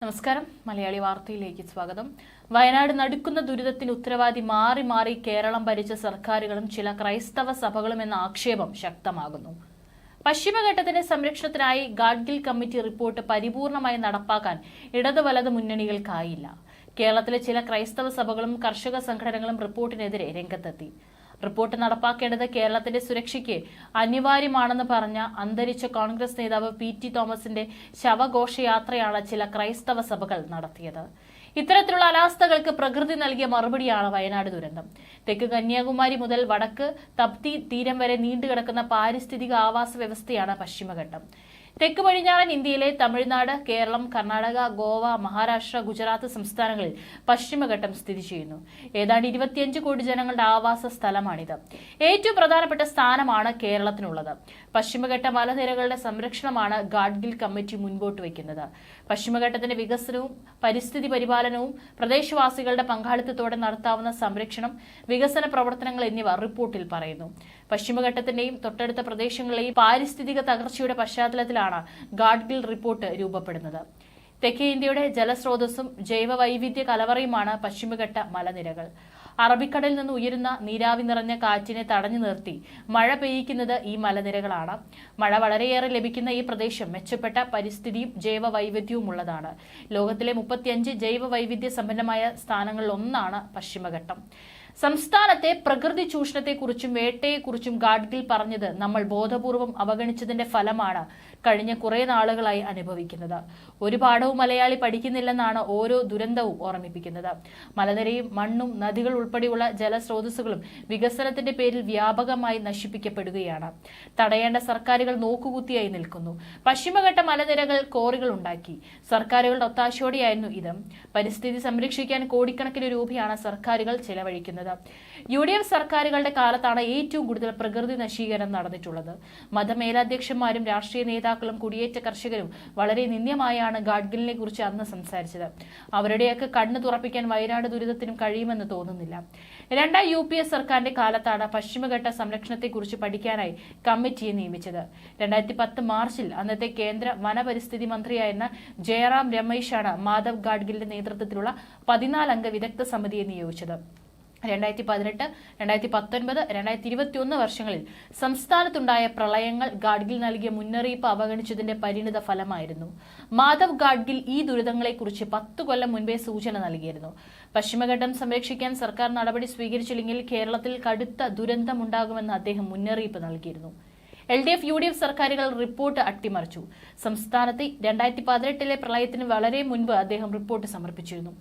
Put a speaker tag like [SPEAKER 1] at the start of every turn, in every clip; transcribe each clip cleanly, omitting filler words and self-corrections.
[SPEAKER 1] നമസ്കാരം. മലയാളി വാർത്തയിലേക്ക് സ്വാഗതം. വയനാട് നടുക്കുന്ന ദുരിതത്തിന് ഉത്തരവാദി മാറി മാറി കേരളം ഭരിച്ച സർക്കാരുകളും ചില ക്രൈസ്തവ സഭകളും എന്ന ആക്ഷേപം ശക്തമാകുന്നു. പശ്ചിമഘട്ടത്തിന്റെ സംരക്ഷണത്തിനായി ഗാഡ്ഗിൽ കമ്മിറ്റി റിപ്പോർട്ട് പരിപൂർണമായി നടപ്പാക്കാൻ ഇടത് വലത് മുന്നണികൾക്കായില്ല. കേരളത്തിലെ ചില ക്രൈസ്തവ സഭകളും കർഷക സംഘടനകളും റിപ്പോർട്ടിനെതിരെ രംഗത്തെത്തി. റിപ്പോർട്ട് നടപ്പാക്കേണ്ടത് കേരളത്തിന്റെ സുരക്ഷയ്ക്ക് അനിവാര്യമാണെന്ന് പറഞ്ഞ അന്തരിച്ച കോൺഗ്രസ് നേതാവ് പി.ടി. തോമസിന്റെ ശവഘോഷയാത്രയാണ് ചില ക്രൈസ്തവ സഭകൾ നടത്തിയത്. ഇത്തരത്തിലുള്ള അനാസ്ഥകൾക്ക് പ്രകൃതി നൽകിയ മറുപടിയാണ് വയനാട് ദുരന്തം. തെക്ക് കന്യാകുമാരി മുതൽ വടക്ക് തപ്തി തീരം വരെ നീണ്ടുകിടക്കുന്ന പാരിസ്ഥിതിക ആവാസ വ്യവസ്ഥയാണ് പശ്ചിമഘട്ടം. തെക്ക് പടിഞ്ഞാറൻ ഇന്ത്യയിലെ തമിഴ്നാട്, കേരളം, കർണാടക, ഗോവ, മഹാരാഷ്ട്ര, ഗുജറാത്ത് സംസ്ഥാനങ്ങളിൽ പശ്ചിമഘട്ടം സ്ഥിതി ചെയ്യുന്നു. ഏതാണ്ട് 25 കോടി ജനങ്ങളുടെ ആവാസ സ്ഥലമാണിത്. ഏറ്റവും പ്രധാനപ്പെട്ട സ്ഥാനമാണ് കേരളത്തിനുള്ളത്. പശ്ചിമഘട്ട മലനിരകളുടെ സംരക്ഷണമാണ് ഗാഡ്ഗിൽ കമ്മിറ്റി മുൻപോട്ട് വയ്ക്കുന്നത്. പശ്ചിമഘട്ടത്തിന്റെ വികസനവും പരിസ്ഥിതി പരിപാലനവും പ്രദേശവാസികളുടെ പങ്കാളിത്തത്തോടെ നടത്താവുന്ന സംരക്ഷണം, വികസന പ്രവർത്തനങ്ങൾ എന്നിവ റിപ്പോർട്ടിൽ പറയുന്നു. പശ്ചിമഘട്ടത്തിന്റെയും തൊട്ടടുത്ത പ്രദേശങ്ങളിലെയും പാരിസ്ഥിതിക തകർച്ചയുടെ പശ്ചാത്തലത്തിലാണ് ഗാഡ്ഗിൽ റിപ്പോർട്ട് രൂപപ്പെടുന്നത്. തെക്കേ ഇന്ത്യയുടെ ജലസ്രോതസ്സും ജൈവ വൈവിധ്യ കലവറയുമാണ് പശ്ചിമഘട്ട മലനിരകൾ. അറബിക്കടലിൽ നിന്ന് ഉയരുന്ന നീരാവി നിറഞ്ഞ കാറ്റിനെ തടഞ്ഞു നിർത്തി മഴ പെയ്യിക്കുന്നത് ഈ മലനിരകളാണ്. മഴ വളരെയേറെ ലഭിക്കുന്ന ഈ പ്രദേശം മെച്ചപ്പെട്ട പരിസ്ഥിതിയും ജൈവ വൈവിധ്യവും ഉള്ളതാണ്. ലോകത്തിലെ 35 ജൈവ വൈവിധ്യ സമ്പന്നമായ സ്ഥാനങ്ങളിൽ ഒന്നാണ് പശ്ചിമഘട്ടം. സംസ്ഥാനത്തെ പ്രകൃതി ചൂഷണത്തെക്കുറിച്ചും വേട്ടയെക്കുറിച്ചും ഗാഡ്ഗിൽ പറഞ്ഞത് നമ്മൾ ബോധപൂർവം അവഗണിച്ചതിന്റെ ഫലമാണ് കഴിഞ്ഞ കുറെ നാളുകളായി അനുഭവിക്കുന്നത്. ഒരു പാഠവും മലയാളി പഠിക്കുന്നില്ലെന്നാണ് ഓരോ ദുരന്തവും ഓർമ്മിപ്പിക്കുന്നത്. മലനിരയും മണ്ണും നദികൾ ഉൾപ്പെടെയുള്ള ജലസ്രോതസ്സുകളും വികസനത്തിന്റെ പേരിൽ വ്യാപകമായി നശിപ്പിക്കപ്പെടുകയാണ്. തടയേണ്ട സർക്കാരുകൾ നോക്കുകുത്തിയായി നിൽക്കുന്നു. പശ്ചിമഘട്ട മലനിരകൾ കോറികൾ ഉണ്ടാക്കി. സർക്കാരുകളുടെ ഒത്താശയോടെയായിരുന്നു ഇത്. പരിസ്ഥിതി സംരക്ഷിക്കാൻ കോടിക്കണക്കിന് രൂപയാണ് സർക്കാരുകൾ ചെലവഴിക്കുന്നത്. UDF സർക്കാരുകളുടെ കാലത്താണ് ഏറ്റവും കൂടുതൽ പ്രകൃതി നശീകരണം നടന്നിട്ടുള്ളത്. മതമേലധ്യക്ഷന്മാരും രാഷ്ട്രീയ നേതാക്കളും കുടിയേറ്റ കർഷകരും വളരെ നിന്ദ്യമായാണ് ഗാഡ്ഗിലിനെ കുറിച്ച് അന്ന് സംസാരിച്ചത്. അവരുടെയൊക്കെ കണ്ണു തുറപ്പിക്കാൻ വയനാട് ദുരിതത്തിനും കഴിയുമെന്ന് തോന്നുന്നില്ല. 2ാം UPA സർക്കാരിന്റെ കാലത്താണ് പശ്ചിമഘട്ട സംരക്ഷണത്തെക്കുറിച്ച് പഠിക്കാനായി കമ്മിറ്റിയെ നിയമിച്ചത്. 2010 മാർച്ചിൽ അന്നത്തെ കേന്ദ്ര വനപരിസ്ഥിതി മന്ത്രിയായിരുന്ന ജയറാം രമേശാണ് മാധവ് ഗാഡ്ഗിലിന്റെ നേതൃത്വത്തിലുള്ള 14 അംഗ വിദഗ്ധ സമിതിയെ നിയോഗിച്ചത്. 2018, 2019, 2021 വർഷങ്ങളിൽ സംസ്ഥാനത്തുണ്ടായ പ്രളയങ്ങൾ ഗാഡ്ഗിൽ നൽകിയ മുന്നറിയിപ്പ് അവഗണിച്ചതിന്റെ പരിണിത ഫലമായിരുന്നു. മാധവ് ഗാഡ്ഗിൽ ഈ ദുരിതങ്ങളെക്കുറിച്ച് 10 കൊല്ലം മുൻപേ സൂചന നൽകിയിരുന്നു. പശ്ചിമഘട്ടം സംരക്ഷിക്കാൻ സർക്കാർ നടപടി സ്വീകരിച്ചില്ലെങ്കിൽ കേരളത്തിൽ കടുത്ത ദുരന്തമുണ്ടാകുമെന്ന് അദ്ദേഹം മുന്നറിയിപ്പ് നൽകിയിരുന്നു. LDF UDF സർക്കാരുകൾ റിപ്പോർട്ട് അട്ടിമറിച്ചു. സംസ്ഥാനത്തെ 2018 പ്രളയത്തിന് വളരെ മുൻപ് അദ്ദേഹം റിപ്പോർട്ട് സമർപ്പിച്ചിരുന്നു.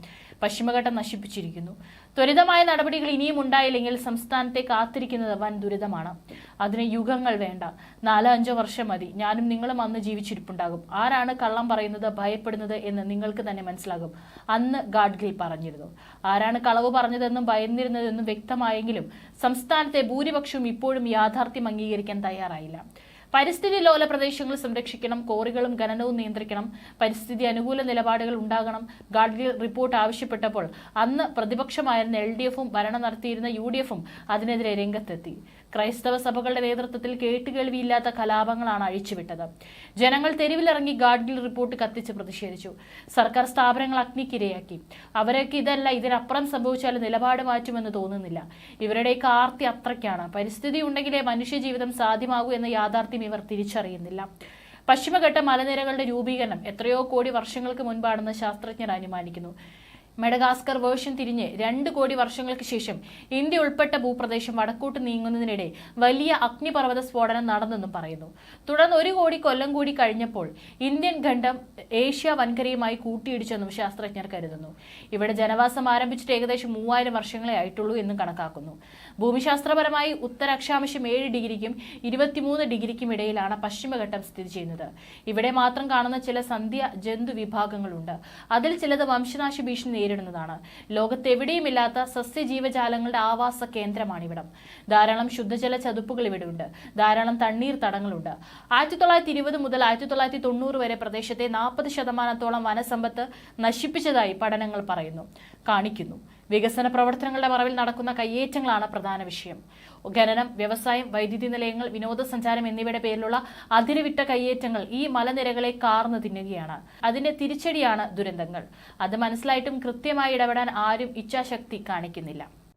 [SPEAKER 1] പശ്ചിമഘട്ടം നശിപ്പിച്ചിരിക്കുന്നു. ത്വരിതമായ നടപടികൾ ഇനിയും ഉണ്ടായില്ലെങ്കിൽ സംസ്ഥാനത്തെ കാത്തിരിക്കുന്നത് വൻ ദുരിതമാണ്. അതിന് യുഗങ്ങൾ വേണ്ട, 4-5 വർഷം മതി. ഞാനും നിങ്ങളും അന്ന് ജീവിച്ചിരിപ്പുണ്ടാകും. ആരാണ് കള്ളം പറയുന്നത്, ഭയപ്പെടുന്നത് എന്ന് നിങ്ങൾക്ക് തന്നെ മനസ്സിലാകും. അന്ന് ഗാഡ്ഗിൽ പറഞ്ഞിരുന്നു. ആരാണ് കളവ് പറഞ്ഞതെന്നും ഭയന്നിരുന്നതെന്നും വ്യക്തമായെങ്കിലും സംസ്ഥാനത്തെ ഭൂരിപക്ഷവും ഇപ്പോഴും യാഥാർത്ഥ്യം അംഗീകരിക്കാൻ തയ്യാറായില്ല. പരിസ്ഥിതി ലോല പ്രദേശങ്ങൾ സംരക്ഷിക്കണം, കോറികളും ഖനനവും നിയന്ത്രിക്കണം, പരിസ്ഥിതി അനുകൂല നിലപാടുകൾ ഉണ്ടാകണം. ഗാഡ്ഗിൽ റിപ്പോർട്ട് ആവശ്യപ്പെട്ടപ്പോൾ അന്ന് പ്രതിപക്ഷമായിരുന്ന LDFും ഭരണം നടത്തിയിരുന്ന UDFും അതിനെതിരെ രംഗത്തെത്തി. ക്രൈസ്തവ സഭകളുടെ നേതൃത്വത്തിൽ കേട്ടുകേൾവിയില്ലാത്ത കലാപങ്ങളാണ് അഴിച്ചുവിട്ടത്. ജനങ്ങൾ തെരുവിലിറങ്ങി ഗാഡ്ഗിൽ റിപ്പോർട്ട് കത്തിച്ച് പ്രതിഷേധിച്ചു. സർക്കാർ സ്ഥാപനങ്ങൾ അഗ്നിക്കിരയാക്കി. അവരൊക്കെ ഇതല്ല, ഇതിനപ്പുറം സംഭവിച്ചാൽ നിലപാട് മാറ്റുമെന്ന് തോന്നുന്നില്ല. ഇവരുടെയൊക്കെ ആർത്തി അത്രയ്ക്കാണ്. പരിസ്ഥിതി ഉണ്ടെങ്കിലേ മനുഷ്യജീവിതം സാധ്യമാകൂ എന്ന യാഥാർത്ഥ്യം ഇവർ തിരിച്ചറിയുന്നില്ല. പശ്ചിമഘട്ട മലനിരകളുടെ രൂപീകരണം എത്രയോ കോടി വർഷങ്ങൾക്ക് മുൻപാണെന്ന് ശാസ്ത്രജ്ഞർ അനുമാനിക്കുന്നു. മെഡഗാസ്കർ വേർഷൻ തിരിഞ്ഞ് 2 കോടി വർഷങ്ങൾക്ക് ശേഷം ഇന്ത്യ ഉൾപ്പെട്ട ഭൂപ്രദേശം വടക്കോട്ട് നീങ്ങുന്നതിനിടെ വലിയ അഗ്നിപർവ്വത സ്ഫോടനം നടന്നെന്നും പറയുന്നു. തുടർന്ന് 1 കോടി കൊല്ലം കൂടി കഴിഞ്ഞപ്പോൾ ഇന്ത്യൻ ഖണ്ഡം ഏഷ്യ വൻകരയുമായി കൂട്ടിയിടിച്ചെന്നും ശാസ്ത്രജ്ഞർ കരുതുന്നു. ഇവിടെ ജനവാസം ആരംഭിച്ചിട്ട് ഏകദേശം 3000 വർഷങ്ങളെ ആയിട്ടുള്ളൂ എന്നും കണക്കാക്കുന്നു. ഭൂമിശാസ്ത്രപരമായി ഉത്തരാക്ഷാംശം 7 ഡിഗ്രിക്കും 23 ഡിഗ്രിക്കും ഇടയിലാണ് പശ്ചിമഘട്ടം സ്ഥിതി ചെയ്യുന്നത്. ഇവിടെ മാത്രം കാണുന്ന ചില സന്ധ്യ ജന്തു വിഭാഗങ്ങളുണ്ട്. അതിൽ ചിലത് വംശനാശ ഭീഷണി നേരിടുന്നതാണ്. ലോകത്തെവിടെയുമില്ലാത്ത സസ്യജീവജാലങ്ങളുടെ ആവാസ കേന്ദ്രമാണിവിടം. ധാരാളം ശുദ്ധജല ചതുപ്പുകൾ ഇവിടെയുണ്ട്. ധാരാളം തണ്ണീർത്തടങ്ങളുണ്ട്. 1920 മുതൽ 1990 വരെ പ്രദേശത്തെ 40% വനസമ്പത്ത് നശിപ്പിച്ചതായി പഠനങ്ങൾ പറയുന്നു. കാണിക്കുന്നു. വികസന പ്രവർത്തനങ്ങളുടെ മറവിൽ നടക്കുന്ന കയ്യേറ്റങ്ങളാണ് പ്രധാന വിഷയം. ഖനനം, വ്യവസായം, വൈദ്യുതി നിലയങ്ങൾ, വിനോദസഞ്ചാരം എന്നിവയുടെ പേരിലുള്ള അതിരുവിട്ട കയ്യേറ്റങ്ങൾ ഈ മലനിരകളെ കാർന്നു തിന്നുകയാണ്. അതിന്റെ തിരിച്ചടിയാണ് ദുരന്തങ്ങൾ. അത് മനസ്സിലായിട്ടും കൃത്യമായി ഇടപെടാൻ ആരും ഇച്ഛാശക്തി കാണിക്കുന്നില്ല.